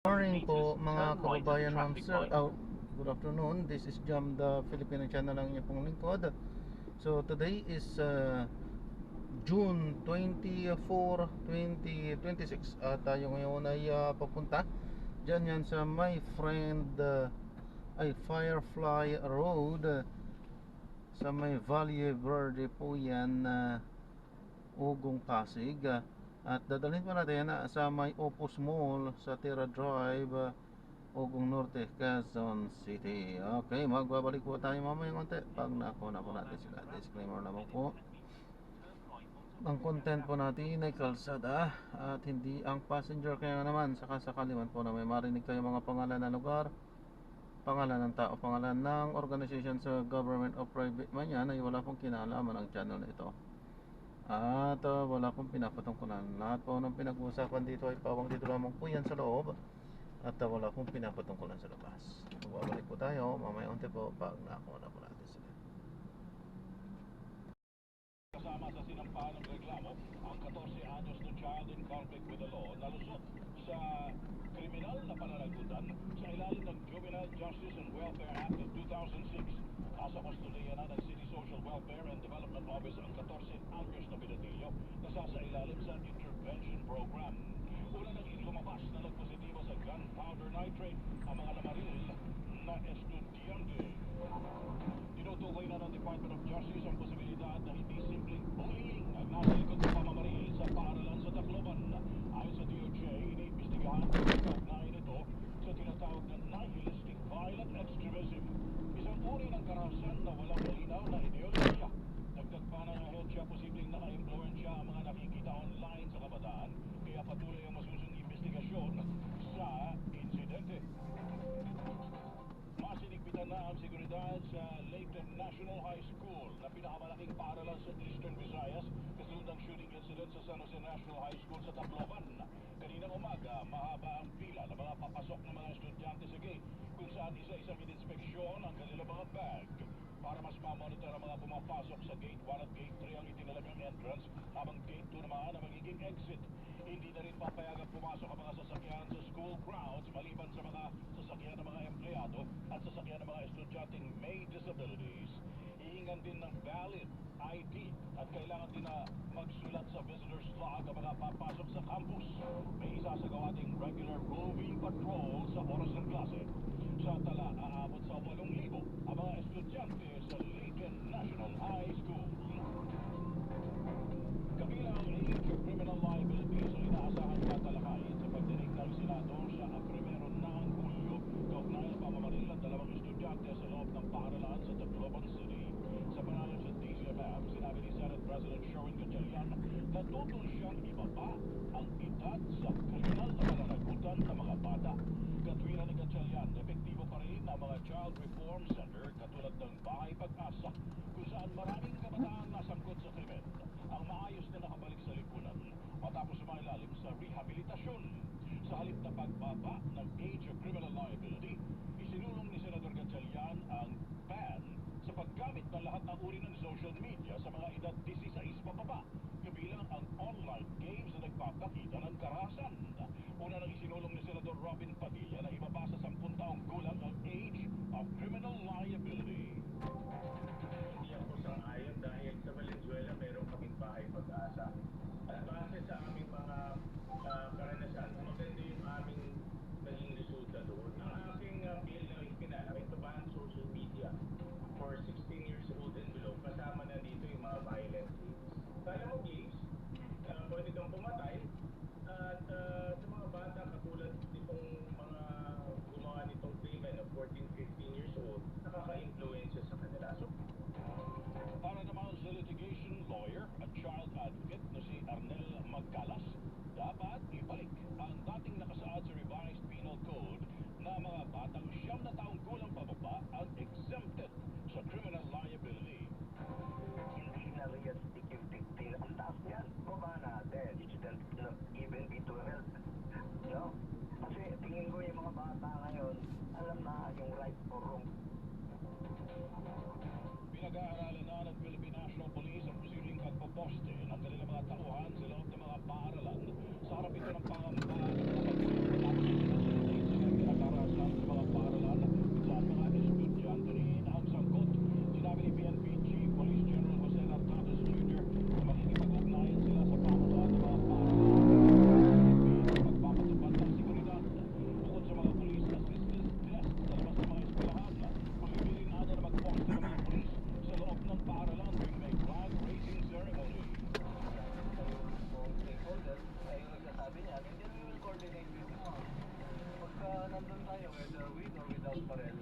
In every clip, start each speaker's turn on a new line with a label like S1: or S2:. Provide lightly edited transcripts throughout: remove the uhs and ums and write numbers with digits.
S1: Morning po mga kababayan, ma'am sir. Good afternoon. This is Jam, the Filipino channel ng inyong pong lingkod. So today is June 24, 2026. Tayo ngayon ay papunta dyan yan sa my friend ay Firefly Road, sa may Valle Verde po yan, Ugong, Pasig. At dadalhin po natin sa may Opus Mall sa Terra Drive, Ugong Norte, Quezon City. Okay, magbabalik po tayo mamaya konti pag nakuha na po natin sila. Disclaimer naman po, ang content po natin ay kalsada at hindi ang passenger. Kaya naman sakasakaliman po na may marinig kayo mga pangalan ng lugar, pangalan ng tao, pangalan ng organization sa government o private man yan, ay wala pong kinalaman ang channel na ito. At wala pong pinapatungkulan. Lahat po ng pinag-uusapan dito ay pawang dito lamang po yan sa loob. At wala pong pinapatungkulan sa labas. Magbabalik po tayo mamaya unti po pag nakuha na po natin sila.
S2: Kasama sa sinampahan ng reklamo ang 14 anyos na child in conflict with the law na lusot sa kriminal na pananagutan sa ilalim ng Juvenile Justice and Welfare Act of 2006. Nasa kustodiya na ng City Social Welfare and Development Office ang 14 anyos na binatilyo na sasailalim sa intervention program. Una nang lumabas na nagpositibo sa gunpowder nitrate ang mga namaril na estudyante. Tinutukoy na ng Department of Justice ang posibilidad na hindi simpleng bullying ang nasa likod ng pamamaril sa paaralan sa Tacloban. Ayon sa DOJ, iniimbestigahan ang pagkaugnay nito sa tinatawag na nihilistic violent extremism, isang uri ng karahasan na walang malinaw na ideolohiya. Dagdag pa ng ahensya, posibleng naka-impluensya ang mga nakikita online sa kabataan, kaya patuloy ang masusing investigasyon sa insidente. Masinigpitan na ang seguridad sa Leyte National High School na pinakamalaking paaralan sa Eastern Visayas kasunod ng shooting incident sa San Jose National High School sa Tacloban. Kaninang umaga, mahaba ang pila ng mga papasok ng mga estudyante sa gate kung saan isa-isang ininspeksyon ang kanilang mga bag. Para mas mamonitor ang mga pumapasok sa Gate 1 at Gate 3 ang itinalagang entrance, habang Gate 2 naman ang magiging exit. Hindi na rin papayagang pumasok ang mga sasakyan sa school grounds maliban sa mga sasakyan ng mga empleyado at sasakyan ng mga estudyanteng may disabilities. Hihingan din ng valid ID at kailangan din na magsulat sa visitor's log ang mga papasok sa campus. May isasagawa ding regular roving patrol sa oras ng klase. Sa tala, aabot sa 8,000 ang mga estudyante sa Leyte National High School. Kabilang ang age of criminal liability sa inaasahang tatalakayin sa pagdinig ng Senado sa 1 ng Hulyo kaugnay ang pamamaril ng 2 estudyante sa loob ng paaralan sa Tacloban City. Sa panayam sa DZMM, sinabi ni Senate President Sherwin Gatchalian na tutol siyang ibaba ang edad sa kriminal na pananagutan ng mga bata. Katwiran ni Gatchalian, epektibo pa rin ang mga Child Reform Center katulad ng Bahay Pag-asa kung saan maraming kabataang nasangkot sa krimen ang maayos na nakabalik sa lipunan matapos sumailalim sa rehabilitasyon. Sa halip na pagbaba ng age of criminal liability, isinulong ni Senador Gatchalian ang ban sa paggamit ng lahat ng uri ng social media sa mga edad 16 pababa, kabilang ang online games na nagpapakita ng karahasan. Una nang isinulong ni Senador Robin Padilla na ibaba sa 10 taong gulang ang age of criminal liability.
S3: Hindi ako sang-ayon dahil sa Valenzuela meron kaming Bahay Pag-asa. At base sa aming mga karanasan, maganda yung aming naging resulta doon. Ang aking bill na ipinala, ito ba ang social media for 16 years old and below, kasama na dito yung mga violent games. Kaya mo games, pwede kang pumatay, at sa mga bata katulad nitong mga gumawa nitong krimen na 14, 15 years old, nakaka-influensya sa kanila. So,
S2: Para naman sa litigation lawyer at child advocate na si Arnel Magcalas, dapat ibalik ang dating nakasaad sa revised penal code na mga batang 9 na taong gulang pababa ang exempted sa criminal liability.
S4: Hindi na realistic yung 15. Ang taas yan. Baba natin. It shouldn't even be 12. No? Kasi tingin ko yung mga bata ngayon, alam na yung right or wrong.
S2: Pinag-aaralan na ng Philippine National Police ang posibleng pagpoposte ng kanilang mga tauhan sa loob ng mga paaralan sa harap ito ng pangamba ng mga pagpapalapos sa
S4: tayo, whether with or without barrel,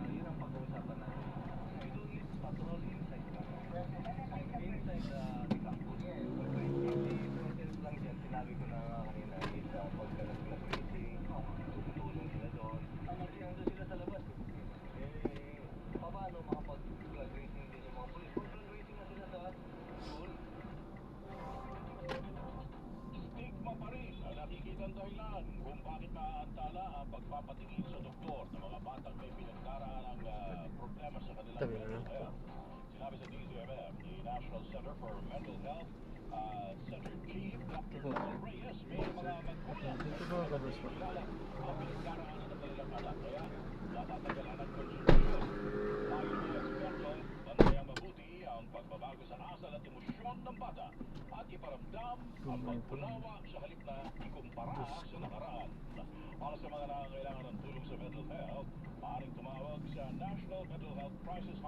S4: yun ang pag-uusapan natin. We don't need patrol inside the campus. Hindi presence lang dyan, sinabi ko na nga kanina, is pagka nag-racing, tutulong sila doon. Kasi nandun sila sa labas. Paano makapag-flag racing din yung mga police? Kung flag racing na sila sa school,
S2: Stigma pa rin ang nakikitang dahilan kung bakit maaantala ang pagpapatingin sa doktor ng mga batang may pinagdaraan ng problema sa kanilang
S1: Tabi na.
S2: mental health. Sinabi sa DZMM, the National Center for Mental Health Center Chief Dr. Noel Reyes, may mga magulang
S1: Dito ba kabros pa?
S2: kilala ang pinagdaraanan ng kanilang anak kaya natatagalan ng konsultasyon. Ayon sa eksperto, banayang mabuti ang pagbabago sa asal at emosyon ng bata at iparamdam ang pagpunawa sa halip na ikumpara sa nakaraan. Para sa mga nangangailangan ng tulong sa mental health, maaaring tumawag sa National Mental Health Crisis